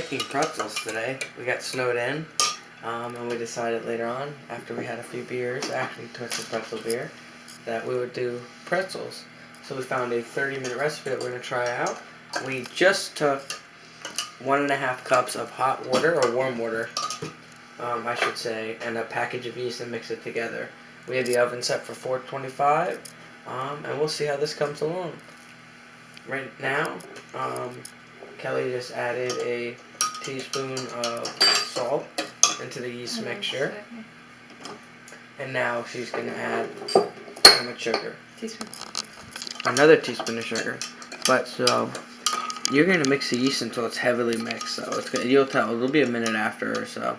making pretzels today. We got snowed in, and we decided later on, after we had a few beers, actually twisted pretzel beer, that we would do pretzels. So we found a 30-minute recipe that we're going to try out. We just took 1.5 cups of hot water, or warm water, I should say, and a package of yeast and mix it together. We have the oven set for 425, and we'll see how this comes along. Right now, Kelly just added a teaspoon of salt into the yeast mixture. And now she's going to add how much sugar? Teaspoon. Another teaspoon of sugar. But so you're going to mix the yeast until it's heavily mixed. So it's gonna, you'll tell. It'll be a minute after or so.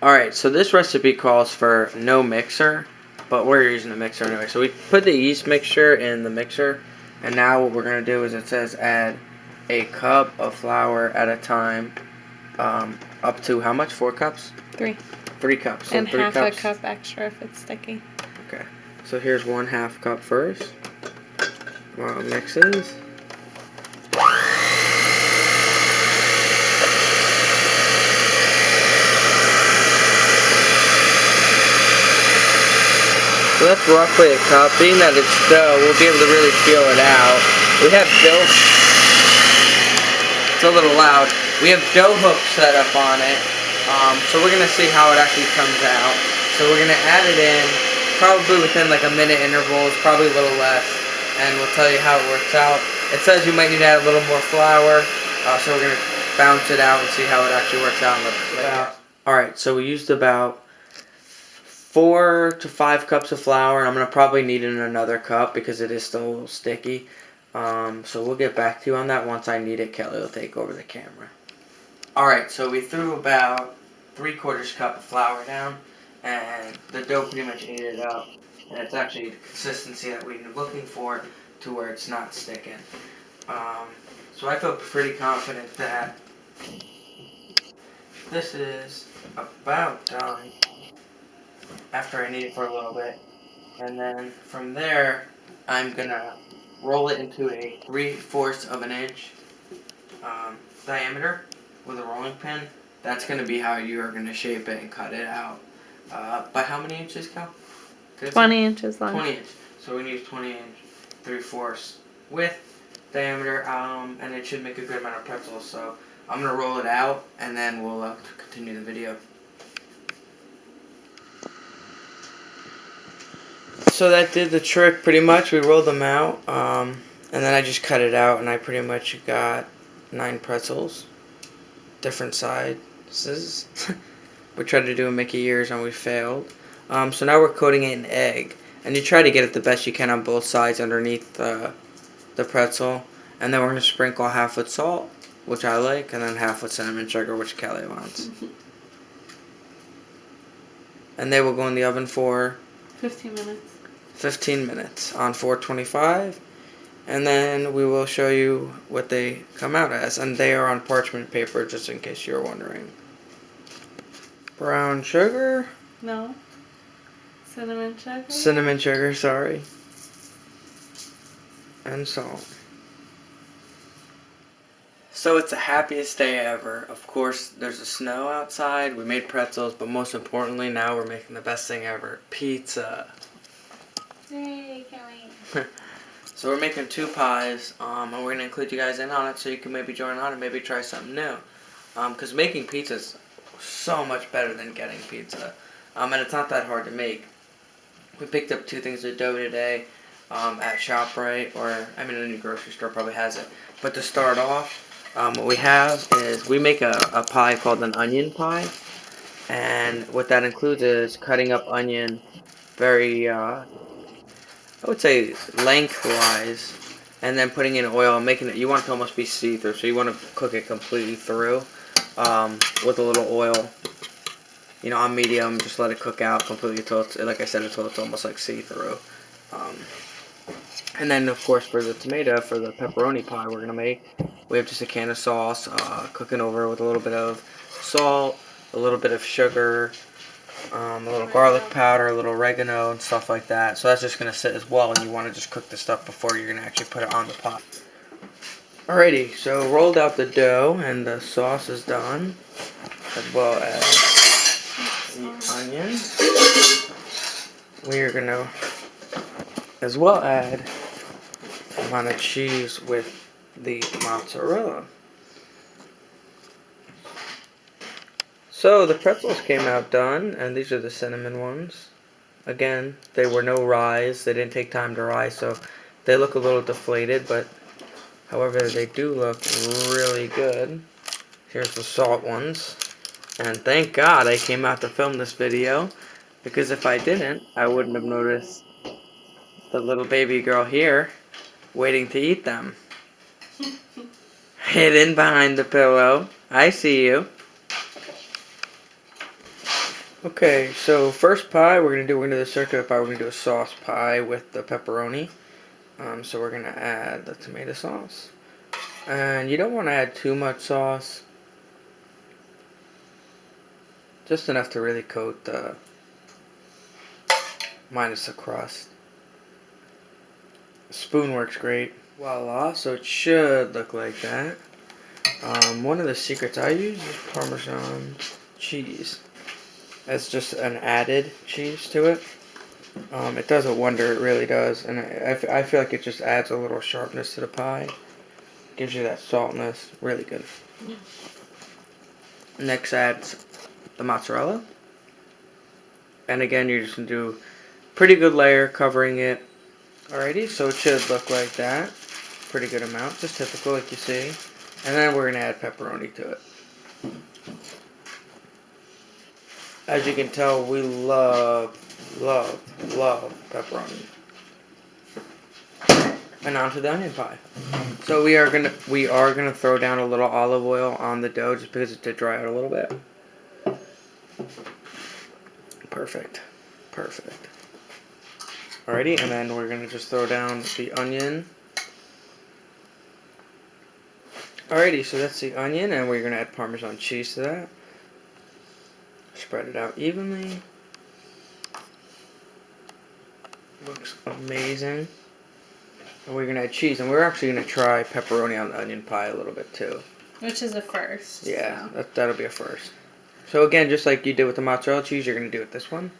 Alright, so this recipe calls for no mixer, but we're using a mixer anyway. So we put the yeast mixture in the mixer, and now what we're going to do is it says add a cup of flour at a time, up to how much? 4 cups? 3. 3 cups. So and 3 half cups. a cup extra if it's sticky. Okay, so here's 1/2 cup first. While it mixes. So that's roughly a cup. Being that it's dough, we'll be able to really feel it out. We have dough. It's a little loud. We have dough hooks set up on it. So we're going to see how it actually comes out. So we're going to add it in probably within like a minute intervals, probably a little less. And we'll tell you how it works out. It says you might need to add a little more flour. So we're going to bounce it out and see how it actually works out. Alright, so we used about 4 to 5 cups of flour, and I'm going to probably need in another cup because it is still a little sticky. So we'll get back to you on that once I need it. Kelly will take over the camera. Alright, so we threw about 3/4 cup of flour down, and the dough pretty much ate it up. And it's actually the consistency that we've been looking for to where it's not sticking. So I feel pretty confident that this is about done. After I knead it for a little bit, and then from there I'm gonna roll it into a 3/4 of an inch diameter with a rolling pin. That's gonna be how you are gonna shape it and cut it out. By how many inches, Cal? 20 inches long. 20 inch. So we need 20 inch 3/4 width diameter, and it should make a good amount of pretzels. So I'm gonna roll it out, and then we'll continue the video. So that did the trick pretty much. We rolled them out, and then I just cut it out, and I pretty much got 9 pretzels, different sizes. We tried to do a Mickey ears and we failed. So now we're coating it in egg, and you try to get it the best you can on both sides underneath the pretzel, and then we're going to sprinkle half with salt, which I like, and then half with cinnamon sugar, which Kelly wants. And they will go in the oven for 15 minutes. 15 minutes on 425, and then we will show you what they come out as, and they are on parchment paper, just in case you're wondering. Brown sugar? No. Cinnamon sugar? Cinnamon sugar, sorry. And salt. So it's the happiest day ever. Of course, there's a snow outside, we made pretzels, but most importantly, now we're making the best thing ever, pizza. Yay, Kelly. So we're making 2 pies, and we're going to include you guys in on it so you can maybe join on and maybe try something new. Because making pizza is so much better than getting pizza. And it's not that hard to make. We picked up 2 things of dough today at ShopRite, or I mean any grocery store probably has it. But to start off, what we have is we make a pie called an onion pie. And what that includes is cutting up onion very I would say lengthwise, and then putting in oil and making it, you want it to almost be see-through, so you want to cook it completely through with a little oil, you know, on medium, just let it cook out completely until it's, like I said, until it's almost like see-through. And then, of course, for the tomato, for the pepperoni pie we're going to make, we have just a can of sauce, cooking over with a little bit of salt, a little bit of sugar, a little garlic powder, a little oregano, and stuff like that. So that's just going to sit as well, and you want to just cook the stuff before you're going to actually put it on the pot. Alrighty, so rolled out the dough and the sauce is done, as well as the onion. We are gonna as well add a amount of cheese with the mozzarella. So the pretzels came out done, and these are the cinnamon ones. Again, they were no rise. They didn't take time to rise, so they look a little deflated, but however, they do look really good. Here's the salt ones. And thank God I came out to film this video, because if I didn't, I wouldn't have noticed the little baby girl here waiting to eat them. Hidden behind the pillow. I see you. Okay, so first pie we're gonna do the circular pie. We're gonna do a sauce pie with the pepperoni. So we're gonna add the tomato sauce, and you don't want to add too much sauce, just enough to really coat the minus the crust. A spoon works great. Voila! So it should look like that. One of the secrets I use is Parmesan cheese. That's just an added cheese to it. It does a wonder, it really does, and I feel like it just adds a little sharpness to the pie. Gives you that saltness, really good. Next adds the mozzarella. And again, you're just going to do a pretty good layer covering it. Alrighty, so it should look like that. Pretty good amount, just typical like you see. And then we're going to add pepperoni to it. As you can tell, we love pepperoni. And onto the onion pie. So we are gonna throw down a little olive oil on the dough just because it did dry out a little bit. Perfect. Perfect. Alrighty, and then we're gonna just throw down the onion. Alrighty, so that's the onion, and we're gonna add Parmesan cheese to that. Spread it out evenly. Looks amazing. And we're gonna add cheese, and we're actually gonna try pepperoni on the onion pie a little bit too. Which is a first. Yeah, that'll be a first. So again, just like you did with the mozzarella cheese, you're gonna do with this one.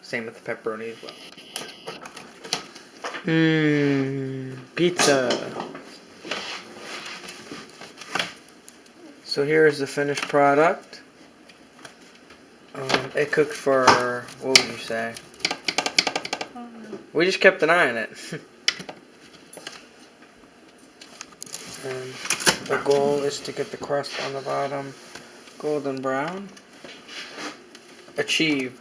Same with the pepperoni as well. Pizza. So here is the finished product. It cooked for, what would you say? We just kept an eye on it. And the goal is to get the crust on the bottom golden brown. Achieved.